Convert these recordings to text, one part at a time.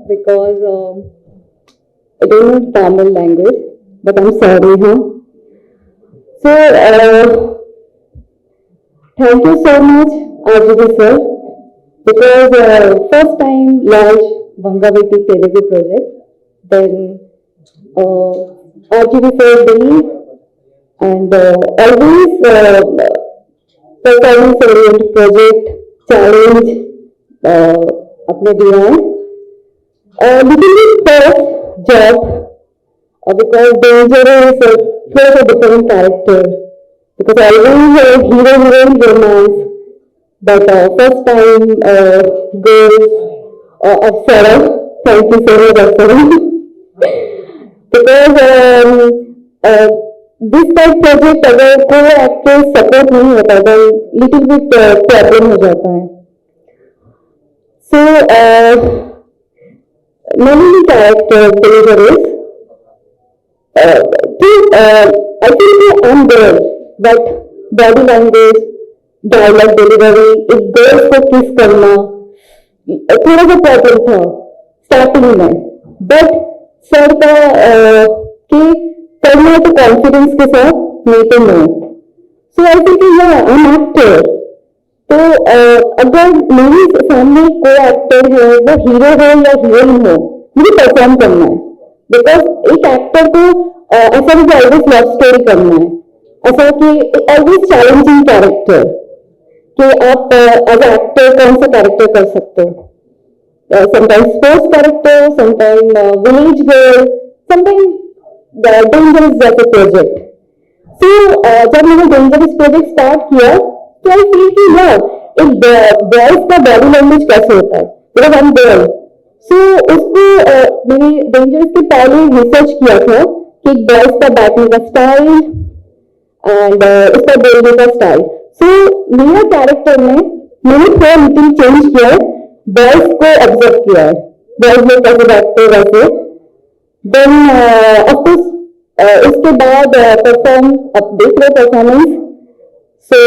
because I don't know Tamil language, but I'm sorry, huh? So, thank you so much, RGB sir, because first time large Bangaviti Telugu project, then RGB sir believe and always performance oriented project challenge अपने दिया है little bit tough job because danger is a different character because always hero heroine romance but first time girls of Sarah, thank you so much Sarah because this type project अगर कोई actor support नहीं होता तो little bit problem हो जाता है so many character dangerous I think I'm there but body language dialogue delivery एक girls को किस करना थोड़ा सा प्रॉब्लम था स्टार्टिंग में बट सर का कि करना है तो कॉन्फिडेंस के साथ नहीं तो नो सो आई थिंक या आई एम एक्टर तो अगर मेरे सामने कोई एक्टर है वो हीरो हो या हीरोइन हो मुझे परफॉर्म करना है बिकॉज एक एक्टर को ऐसा मुझे ऑलवेज लव स्टोरी करना है ऐसा कि ऑलवेज चैलेंजिंग कैरेक्टर कि आप एज एक्टर कौन सा कैरेक्टर कर सकते हो sometimes sports character sometime village girl sometime dangerous जैसे प्रोजेक्ट सो जब मैंने डेंजरस प्रोजेक्ट स्टार्ट किया तो आई फील कि या एक बॉयज का बॉडी लैंग्वेज कैसे होता है because I am girl so उसको मैंने डेंजरस के पहले रिसर्च किया था कि एक बॉयज का बैठने का स्टाइल एंड उसका बोलने का स्टाइल सो मेरा कैरेक्टर में मैंने थोड़ा लिटिल चेंज किया है बॉयज को ऑब्जर्व किया है बॉयज लोग कैसे बैठते हैं वैसे देन ऑफकोर्स उसके बाद परफॉर्म अब देख रहे परफॉर्मेंस सो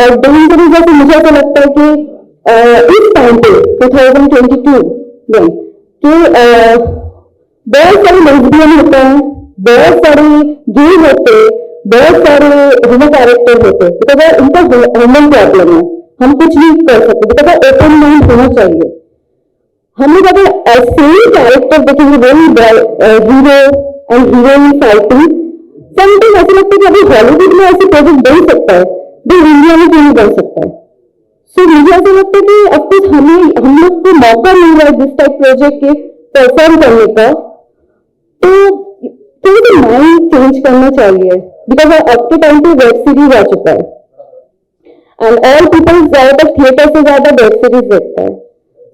और डेंजरस जैसे मुझे ऐसा लगता है कि इस टाइम पे 2022 में कि बहुत सारे लेस्बियन होते हैं बहुत सारे गे होते बहुत सारे ह्यूमन कैरेक्टर होते बिकॉज उनका ह्यूमन प्रॉब्लम है हम कुछ नहीं कर सकते बिकॉज ओपन माइंड होना चाहिए हम लोग अगर सेम कैरेक्टर देखेंगे वही hero and heroine fighting sometime ऐसा लगता है कि अभी हॉलीवुड में ऐसे प्रोजेक्ट बन सकता है जो इंडिया में क्यों नहीं बन सकता है सो मुझे ऐसा लगता है कि अब कुछ हम लोग को मौका मिल रहा है जिस टाइप प्रोजेक्ट के परफॉर्म करने का तो थोड़ा सा माइंड चेंज करना चाहिए बिकॉज अब के टाइम पे वेब सीरीज आ चुका है एंड ऑल पीपल ज्यादातर थिएटर से ज्यादा वेब सीरीज देखता है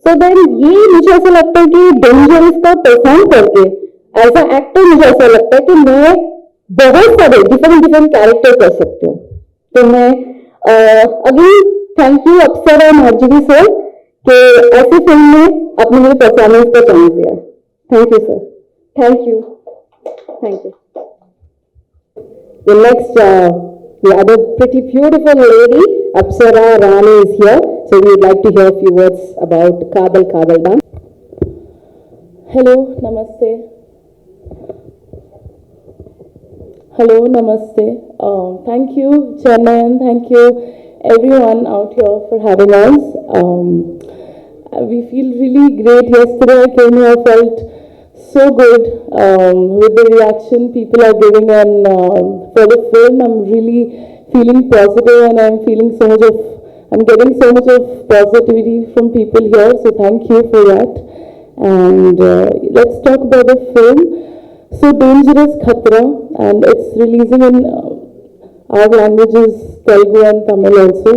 सो देन ये मुझे ऐसा लगता है कि डेंजरस का परफॉर्म करके एज अ एक्टर मुझे ऐसा लगता है कि मैं बहुत सारे डिफरेंट कैरेक्टर कर सकती हूँ तो मैं अगेन थैंक यू अप्सरा और आरजीवी सर कि ऐसी फिल्म में अपने मेरे परफॉर्मेंस का चांस दिया thank you sir thank you The next, the other pretty beautiful lady, Apsara Rani is here. So we would like to hear a few words about Kadhal Kadhal Thaan. Hello, namaste. Hello, namaste. Thank you, Chennai, and thank you everyone out here for having us. We feel really great. Yesterday I came here, I felt so good with the reaction people are giving, and for the film I'm really feeling positive and I'm getting so much of positivity from people here, so thank you for that. And let's talk about the film. So Dangerous Khatra, and it's releasing in our languages Telugu and Tamil also,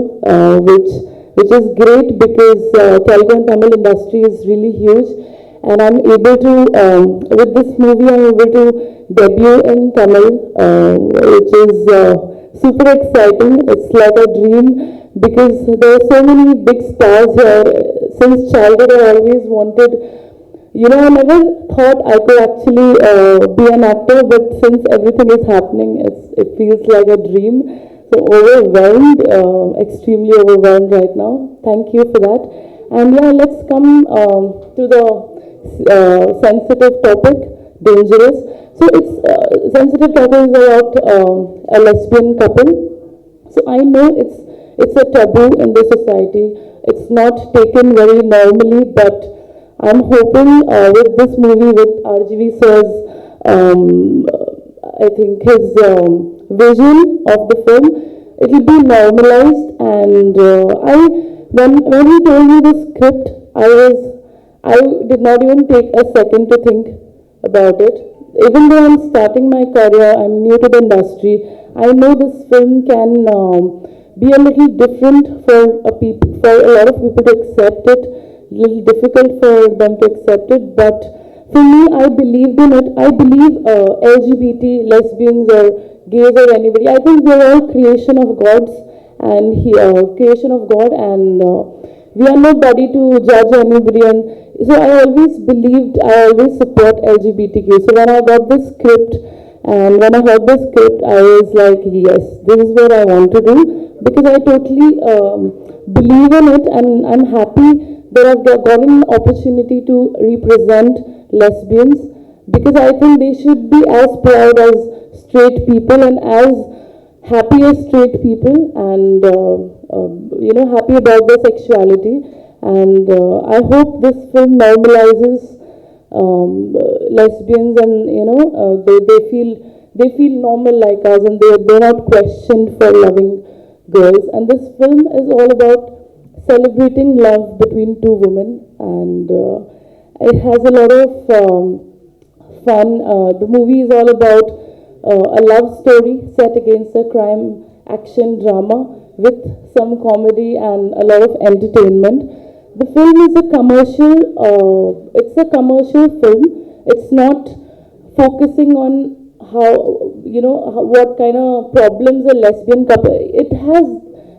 which is great because Telugu and Tamil industry is really huge. And I'm able to, with this movie, I'm able to debut in Tamil, which is super exciting. It's like a dream because there are so many big stars here. Since childhood, I always wanted, I never thought I could actually be an actor, but since everything is happening, it feels like a dream. So overwhelmed, extremely overwhelmed right now. Thank you for that. And yeah, let's come to the sensitive topic, dangerous. So it's sensitive topic is about a lesbian couple. So I know it's a taboo in the society. It's not taken very normally, but I'm hoping with this movie, with RGV sir's, I think his vision of the film, it will be normalized. And when he told me the script, I did not even take a second to think about it. Even though I'm starting my career, I'm new to the industry. I know this film can be a little different for a lot of people to accept it. A little difficult for them to accept it, but for me, I believed in it. I believe LGBT, lesbians, or gays, or anybody. I think we're all creation of God's and creation of God, and we are nobody to judge anybody. And so I always believed, I always support LGBTQ. So when I got this script and when I heard the script, I was like, yes, this is what I want to do, because I totally believe in it, and I'm happy that I've gotten an opportunity to represent lesbians, because I think they should be as proud as straight people and as happy as straight people, and happy about their sexuality. And I hope this film normalizes lesbians, and they feel normal like us, and they're not questioned for loving girls. And this film is all about celebrating love between two women, and it has a lot of fun. The movie is all about a love story set against a crime action drama with some comedy and a lot of entertainment. The film is a commercial. It's a commercial film. It's not focusing on what kind of problems a lesbian couple. It has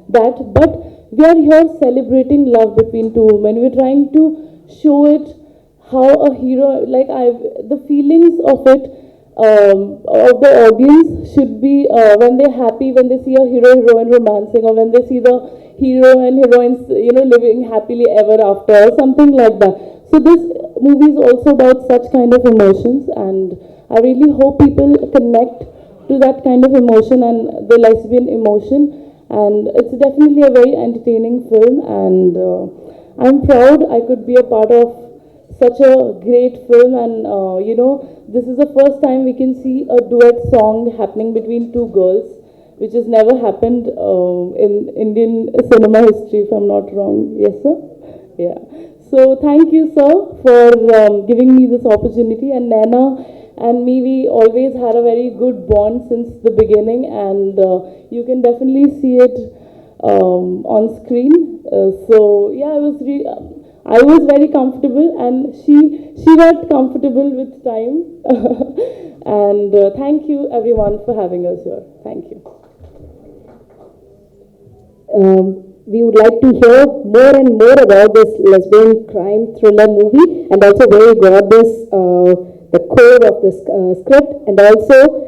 that, but we are here celebrating love between two women. We're trying to show it how a hero, the feelings of it, of the audience should be when they're happy, when they see a hero heroine romancing, or when they see the hero and heroines living happily ever after, or something like that. So this movie is also about such kind of emotions, and I really hope people connect to that kind of emotion and the lesbian emotion. And it's definitely a very entertaining film, and I'm proud I could be a part of such a great film. And this is the first time we can see a duet song happening between two girls, which has never happened in Indian cinema history, if I'm not wrong. Yes, sir? Yeah. So thank you, sir, for giving me this opportunity. And Naina and me, we always had a very good bond since the beginning, and you can definitely see it on screen. So yeah, I was very comfortable, and she got comfortable with time. And thank you everyone for having us here. Thank you. We would like to hear more and more about this lesbian crime thriller movie, and also where you got this, the core of this script, and also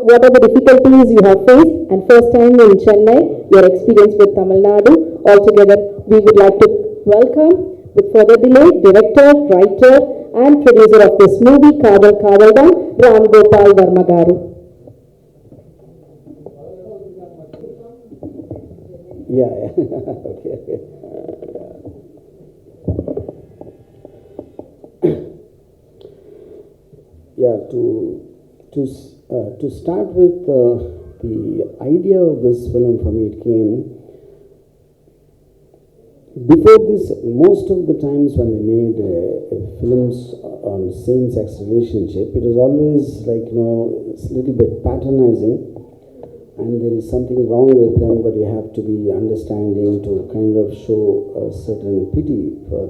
what are the difficulties you have faced, and first time in Chennai, your experience with Tamil Nadu. Altogether, we would like to welcome, with further delay, director, writer, and producer of this movie, Kadhal Kadhal Thaan, Ram Gopal Varma garu. Yeah. Okay. Yeah. To start with, the idea of this film for me, it came before this. Most of the times when they made films on same-sex relationship, it was always like it's a little bit patronizing. And there is something wrong with them, but you have to be understanding to kind of show a certain pity for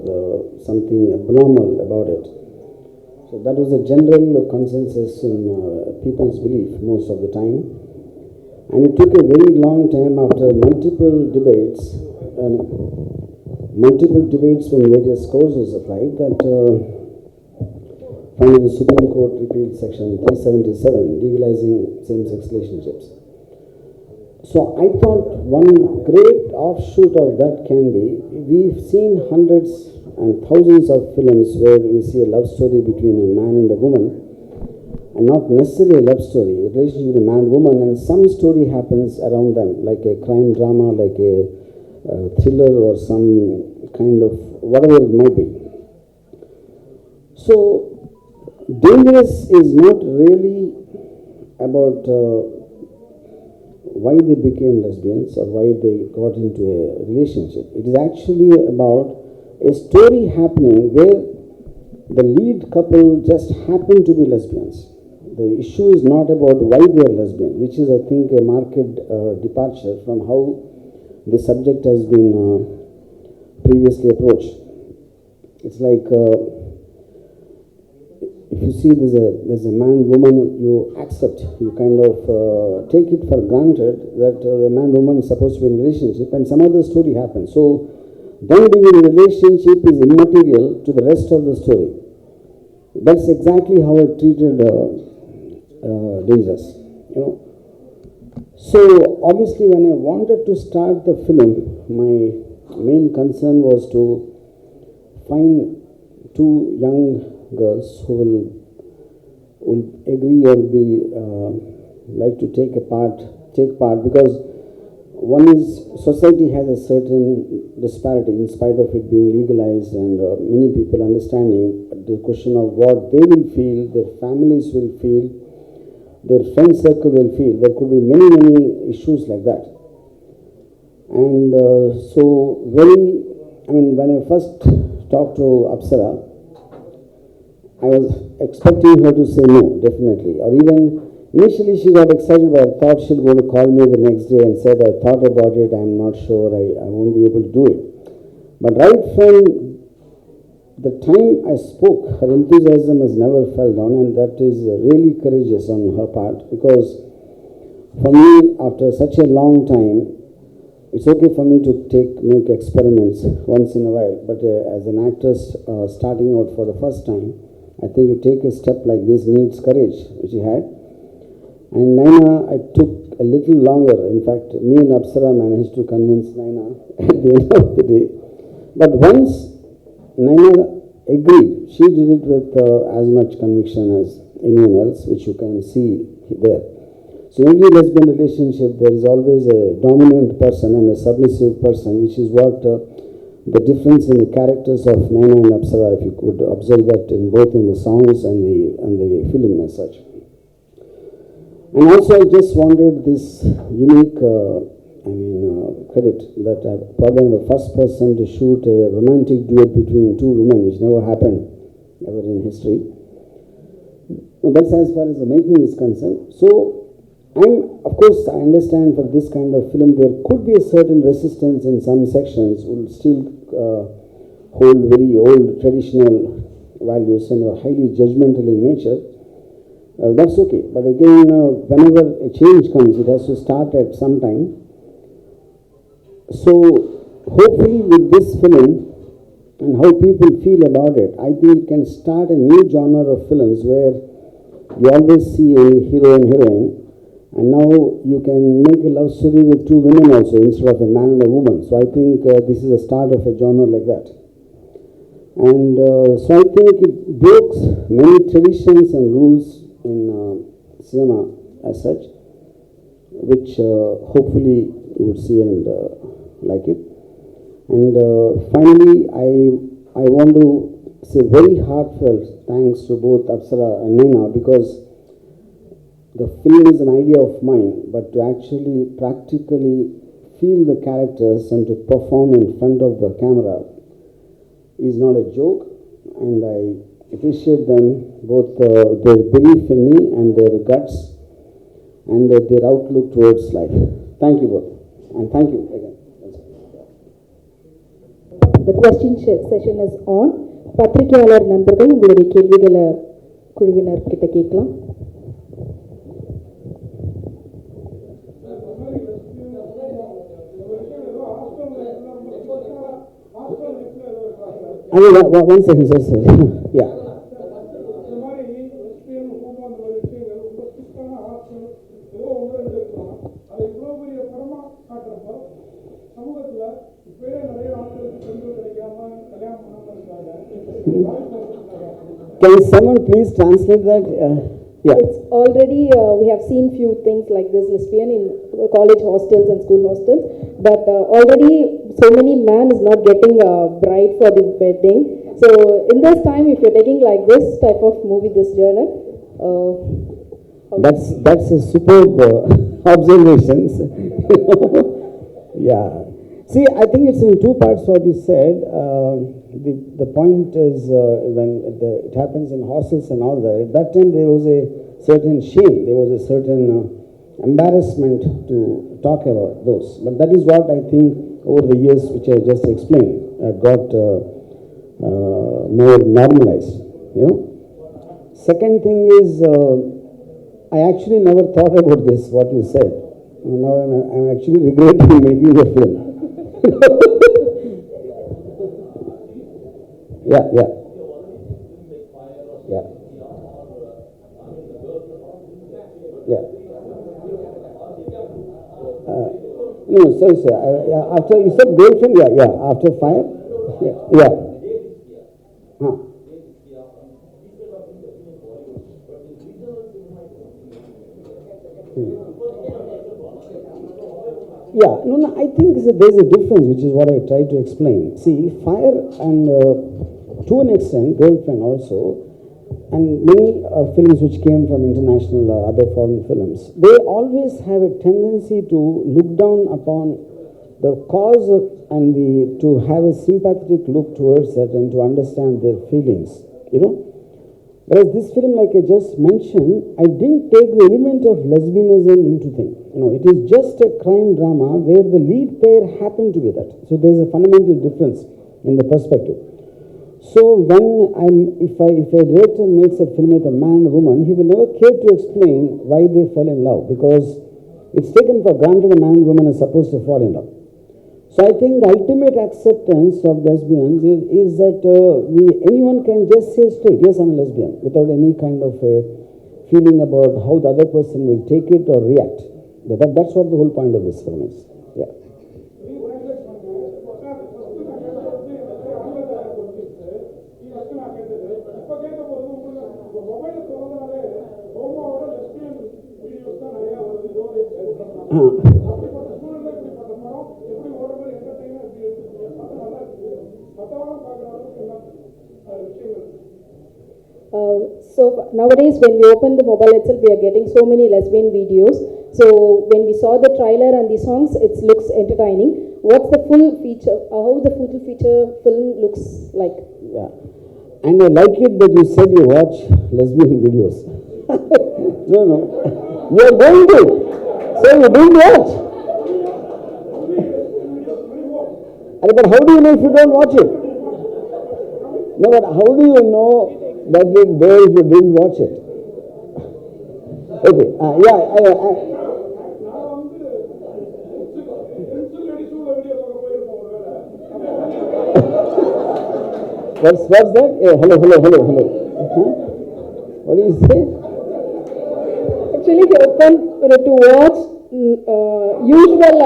something abnormal about it. So that was a general consensus in people's belief most of the time. And it took a very long time after multiple debates from various causes of life that finally the Supreme Court repealed Section 377, legalizing same-sex relationships. So I thought one great offshoot of that can be, we've seen hundreds and thousands of films where we see a love story between a man and a woman, and not necessarily a love story, a relationship between a man and woman, and some story happens around them, like a crime drama, like a thriller, or some kind of whatever it might be. So, Dangerous is not really about why they became lesbians or why they got into a relationship. It is actually about a story happening where the lead couple just happen to be lesbians. The issue is not about why they are lesbian, which is, I think, a marked departure from how the subject has been previously approached. It's like if you see there's a man woman, you accept, you kind of take it for granted that the man woman is supposed to be in a relationship, and some other story happens. So them being in a relationship is immaterial to the rest of the story. That's exactly how I treated Dangerous, you know. So obviously, when I wanted to start the film, my main concern was to find two young girls who will agree or be like to take part, because one is society has a certain disparity in spite of it being legalized, and many people understanding the question of what they will feel, their families will feel, their friend circle will feel. There could be many issues like that. And so when I first talked to Apsara, I was expecting her to say no, definitely. Or even initially she got excited, but I thought she was going to call me the next day and said, I thought about it, I'm not sure, I won't be able to do it. But right from the time I spoke, her enthusiasm has never fell down, and that is really courageous on her part, because for me, after such a long time, it's okay for me to make experiments once in a while, but as an actress starting out for the first time, I think to take a step like this needs courage, which he had. And Naina, I took a little longer. In fact, me and Apsara managed to convince Naina at the end of the day. But once Naina agreed, she did it with as much conviction as anyone else, which you can see there. So in every lesbian relationship, there is always a dominant person and a submissive person, which is what the difference in the characters of Naina and Apsara, if you could observe that in both in the songs and the film as such. And also I just wanted this unique credit that I probably am the first person to shoot a romantic duet between two women, which never happened ever in history. Well, that's as far as the making is concerned. So of course, I understand for this kind of film, there could be a certain resistance in some sections, will still hold very old traditional values and are highly judgmental in nature. That's okay. But again, whenever a change comes, it has to start at some time. So hopefully with this film and how people feel about it, I think it can start a new genre of films where you always see a hero and heroine, and now you can make a love story with two women also instead of a man and a woman. So I think this is a start of a genre like that. And so I think it breaks many traditions and rules in cinema as such, which hopefully you would see and like it. And finally, I want to say very heartfelt thanks to both Apsara and Naina, because the film is an idea of mine, but to actually practically feel the characters and to perform in front of the camera is not a joke, and I appreciate them, both their belief in me and their guts and their outlook towards life. Thank you both, and thank you again. The question session is on. பத்திரிகையாளர் நண்பர்கள் உங்களுடைய கேள்விகளை குழுவினர் கிட்ட கேட்கலாம். One second, sir. Yeah. Can someone please translate that? Yeah. It's already, we have seen few things like this lesbian in college hostels and school hostels, but already so many man is not getting a bride for the wedding. So in this time, if you're taking like this type of movie, this genre, That's a superb observations. Yeah. See, I think it's in two parts what you said. The point is when it happens in hostels and all that, at that time there was a certain shame, there was a certain embarrassment to talk about those. But that is what I think over the years, which I just explained, got more normalized. You know. Second thing is, I actually never thought about this, what you said. Now I'm actually regretting making the film. Yeah. No, sorry, sir. After you said girlfriend, yeah. After fire, yeah. Huh. Yeah, no, I think there's a difference, which is what I tried to explain. See, fire and to an extent, girlfriend also, and many films which came from international other foreign films, they always have a tendency to look down upon the cause and to have a sympathetic look towards it and to understand their feelings, you know. Whereas this film, like I just mentioned, I didn't take the element of lesbianism into thing. You know, it is just a crime drama where the lead pair happen to be that. So there's a fundamental difference in the perspective. So when if a director makes a film with a man and a woman, he will never care to explain why they fell in love, because it's taken for granted a man and woman are supposed to fall in love. So I think the ultimate acceptance of lesbians is that anyone can just say straight, yes, I'm a lesbian, without any kind of a feeling about how the other person will take it or react. That's what the whole point of this film is. Yeah. So nowadays when we open the mobile itself, we are getting so many lesbian videos. So when we saw the trailer and the songs, it looks entertaining. What's the full feature, how the full feature film looks like? Yeah. And I like it that you said you watch lesbian videos. No. You are going to. So you didn't watch. But how do you know if you don't watch it? No, but how do you know that it's there if you didn't watch it? Okay, What's that? Hello. What do you say? Actually, he opened to watch usual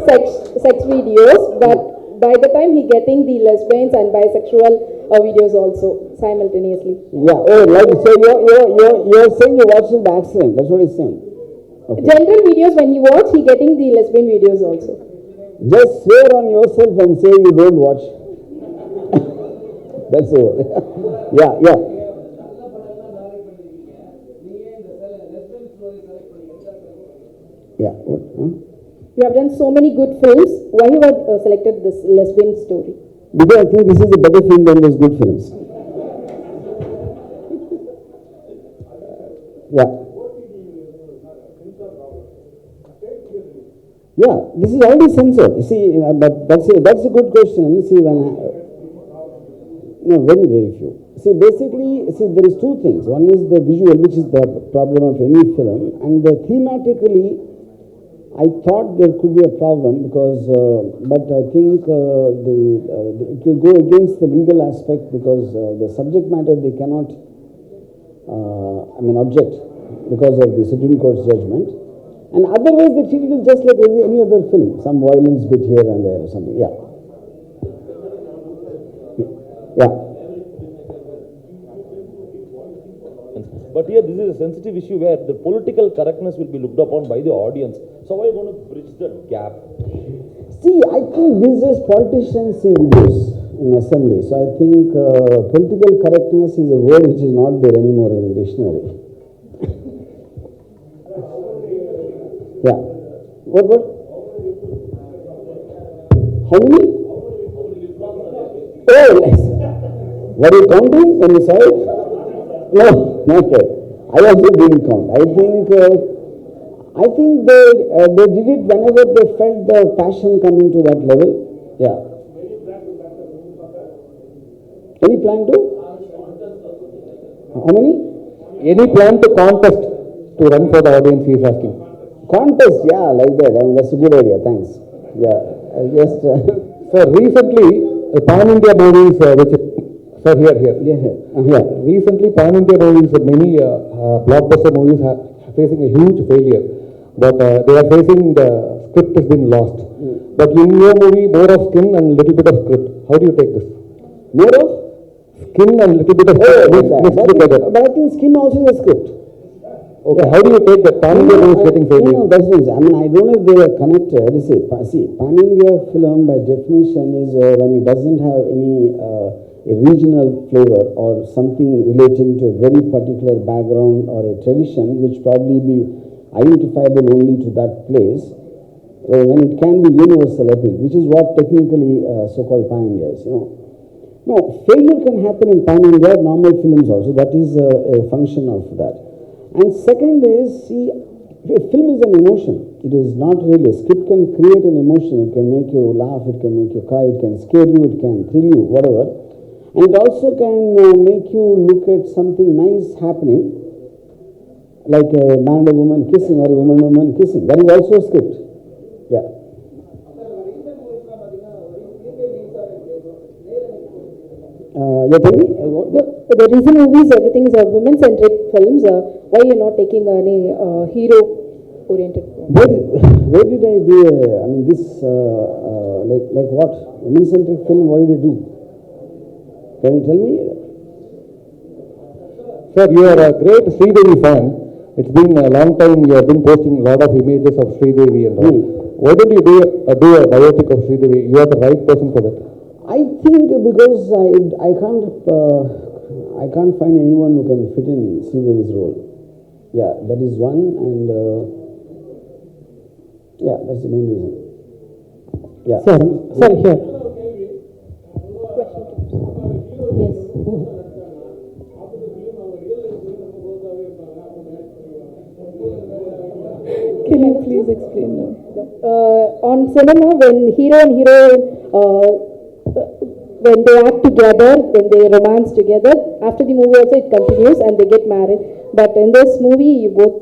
sex videos, but by the time he getting the lesbians and bisexual videos also simultaneously. Yeah. Oh, like so you're saying you watched it by accident. That's what he's saying. Okay. General videos when he watch, he getting the lesbian videos also. Just swear on yourself and say you don't watch. That's over. Yeah. Yeah. What? Huh? You have done so many good films. Why you have selected this lesbian story? Because I think this is a better film than those good films. Yeah, this is already censored. You see, but that's a good question. See, no, very few. See, basically, there is two things. One is the visual, which is the problem of any film, and thematically, I thought there could be a problem because, but I think it will go against the legal aspect because the subject matter they cannot, object because of the Supreme Court's judgment. And otherwise, they treat it just like any other film, some violence bit here and there or something. Yeah. happens. But here, this is a sensitive issue where the political correctness will be looked upon by the audience. So, how are you going to bridge that gap? See, I think these days politicians see videos in assembly. So I think political correctness is a word which is not there anymore in the dictionary. Yeah. What? How many? Oh, nice. Were you counting when you saw it? No, not yet. I also didn't count. I think they did it whenever they felt the passion coming to that level. Yeah. Any plan to? How many? Any plan to contest to run for the audience, he is asking. Contest, yeah, like that. I mean, that's a good idea. Thanks. Yeah, I just. Sir, recently, pan-India movies, sir, here. Yeah. Recently, pan-India movies, many blockbuster movies are facing a huge failure. But they are facing the script has been lost. But in your movie, more of skin and little bit of script. How do you take this? More of? Skin and little bit of script mixed together. But I think skin also is a script. Okay, how do you take that? Pan-India movies getting failure? No, that's not. I mean, I don't know if they are connected. See, pan-India film by definition is when it doesn't have any a regional flavor or something relating to a very particular background or a tradition which probably be identifiable only to that place, when it can be universal appeal, which is what technically so-called pan-India is, No, failure can happen in pan-India, normal films also. That is a function of that. And second is, see, a film is an emotion. It is not really. A script can create an emotion. It can make you laugh, it can make you cry, it can scare you, it can thrill you, whatever. And it also can make you look at something nice happening, like a man and a woman kissing or a woman and a woman kissing. That is also a script. Yeah. Tell me. The recent movies, everything is women-centric films. Why you're not taking any hero-oriented film? Where did I do? I mean, this like what women-centric film? What did I do? Can you tell me? Sir, you are a great Sridevi fan. It's been a long time you have been posting a lot of images of Sridevi and all. Why don't you do a biopic of Sridevi? You are the right person for that. I think because I can't find anyone who can fit in Sridevi's role. Yeah, that is one, and yeah, that's the main reason. Yeah. Sir, here. Yes. Can you please explain now? On cinema, when hero and heroine, when they act together, when they romance together, after the movie also it continues and they get married. But in this movie, you both.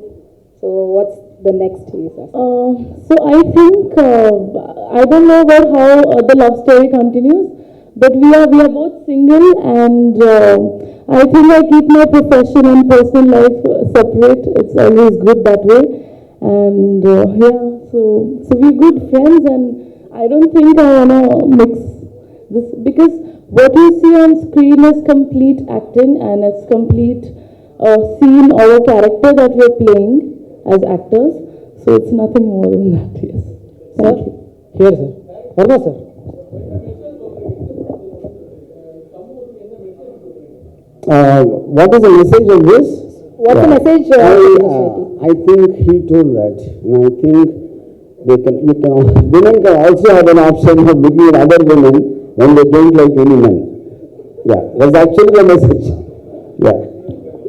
So what's the next? So I think I don't know about how the love story continues, but we are both single, and I think I keep my profession and personal life separate. It's always good that way, and so we're good friends, and I don't think I wanna mix this, because what you see on screen is complete acting and it's complete scene or a character that we're playing as actors. So it's nothing more than that. Yes. Thank you. Here, sir. Varma, sir. What is the message of this? What's the message? I think he told that, and I think women can also have an option of looking at other women when they don't like any men. Yeah, that's actually the message. Yeah.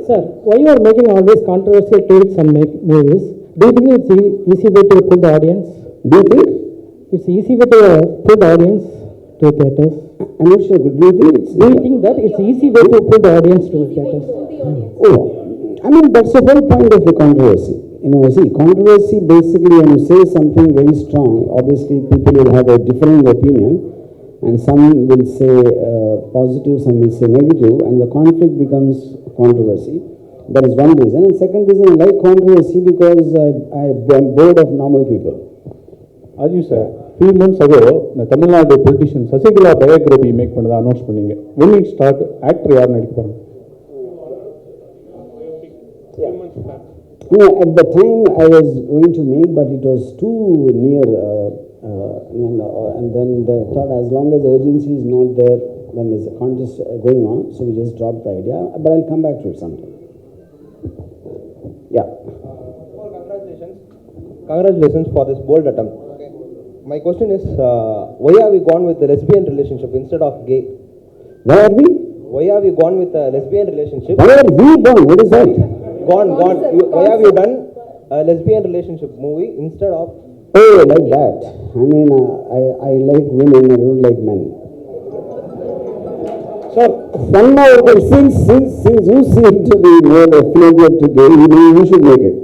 Sir, why you are making all these controversial tweets and movies? Do you think it's easy way to pull the audience? Do you think? It's easy way to pull the audience to theatres. I'm not sure. Do you think that it's easy way to pull the audience to the theatres? Oh, I mean, that's the whole point of the controversy. Controversy basically, when you say something very strong, obviously people will have a differing opinion, and some will say positive, some will say negative, and the conflict becomes controversy. That is one reason. And second reason, I like controversy because I'm bored of normal people. Ajit sir, few months ago, the Tamil Nadu politician Sasigala biography announce பண்ணீங்க. When it start, actor யார் நடிக்க போறாங்க? No, at the time I was going to make, but it was too near, and then the thought, as long as the urgency is not there when there's a contest going on, so we just dropped the idea. But I'll come back to it sometime. Yeah. Congratulations. Congratulations for this bold attempt. My question is, why have we gone with the lesbian relationship instead of gay? Why are we? Why have we gone with a lesbian relationship? Why are we gone? What is that? Gone. Why have you done a lesbian relationship movie instead of? Oh, like that. I mean, I like women, I don't like men. So, one more, since you seem to be more affiliated to gay, you should make it.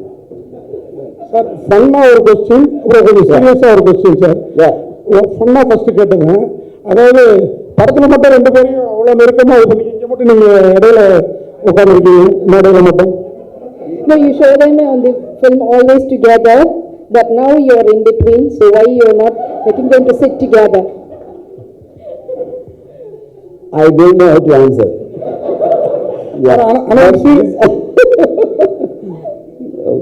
Sir, one more question, serious question, sir. Yeah. ஃபன்னா first கேட்டுங்க. அதாவது படத்துல மட்டும் ரெண்டு பேரையும் அவ்வளவு நெருக்கமா இது பண்ணி இங்க மட்டும் நீங்க இடையில உட்காந்துருக்கீங்க மேடையில மட்டும். No, you show them on the film always together, but now you are in between, so why you are not making them to sit together? I don't know how to answer.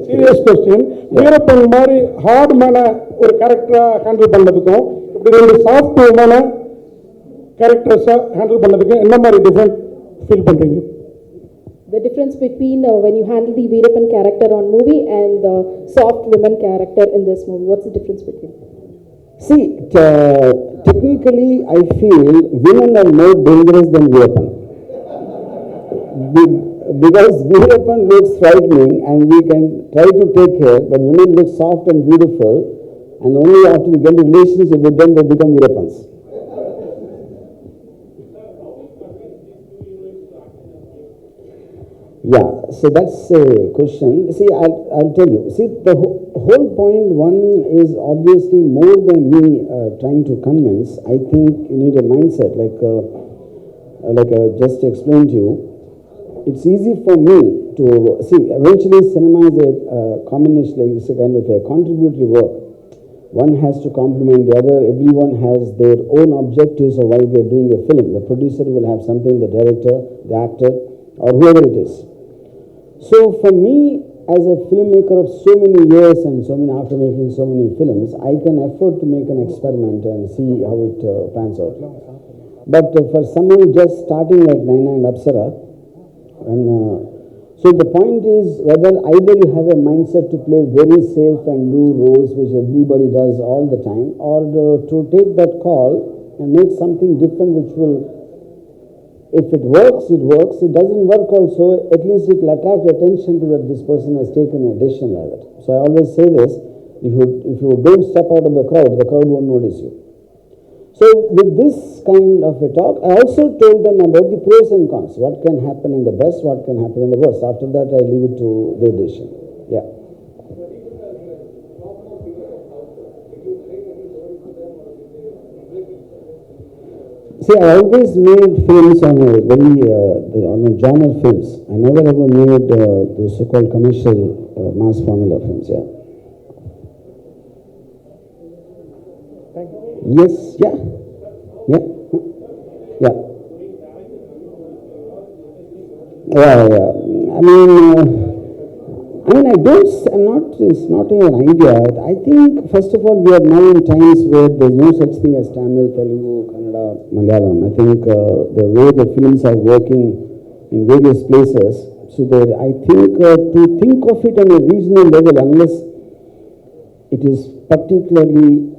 Serious question. Veerappan மாதிரி hard மேன ஒரு கேரக்டரா handle பண்ணதுக்கும் இப்படி ரெண்டு soft மேன கேரக்டர்ஸா handle பண்ணதுக்கும் என்ன மாதிரி different feel பண்றீங்க? The difference between when you handle the Veerapan character on movie and the soft women character in this movie, what's the difference between? See, technically, I feel women are more dangerous than Veerapan. Because Veerapan looks frightening and we can try to take care, but women look soft and beautiful, and only after we get a relationship with them, they become Veerapans. Yeah, so that's a question. See, I'll tell you. See, the whole point one is obviously more than me trying to convince. I think you need a mindset, like I just explained to you. It's easy for me to see. Eventually, cinema is a combination, like it's a kind of a contributory work. One has to complement the other. Everyone has their own objectives of why they're doing a film. The producer will have something, the director, the actor, or whoever it is. So for me, as a filmmaker of so many years and after making so many films, I can afford to make an experiment and see how it pans out. But for someone just starting like Naina and Apsara, so the point is whether either you have a mindset to play very safe and do roles which everybody does all the time, or to take that call and make something different which will, if it works, it works. It doesn't work also, at least it will attract attention to that this person has taken a decision like that. So I always say this, if you don't step out of the crowd won't notice you. So with this kind of a talk, I also told them about the pros and cons, what can happen in the best, what can happen in the worst. After that, I leave it to their decision. Yeah. See, I always made films on a very on a genre films. I never ever made the so-called commercial mass formula films. Yeah. Yes. Yeah. Yeah. Yeah. Yeah. I mean, it's not an idea. I think, first of all, we are now in times where there's no such thing as Tamil, Telugu, Kannada, Malayalam. I think the way the films are working in various places, so there, I think to think of it on a regional level, unless it is particularly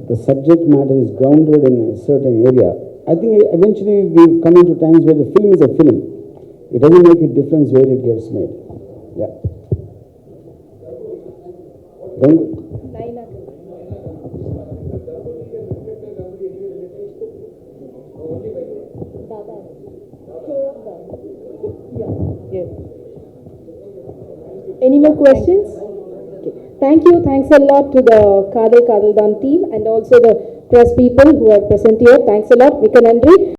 the subject matter is grounded in a certain area, I think eventually we've come into times where the film is a film. It doesn't make a difference where it gets made. Yeah. Don't. Yes. Any more questions? Okay. Thank you. Thanks a lot to the Kadhal Kadhal Thaan team and also the press people who are present here. Thanks a lot. Mika Nandri.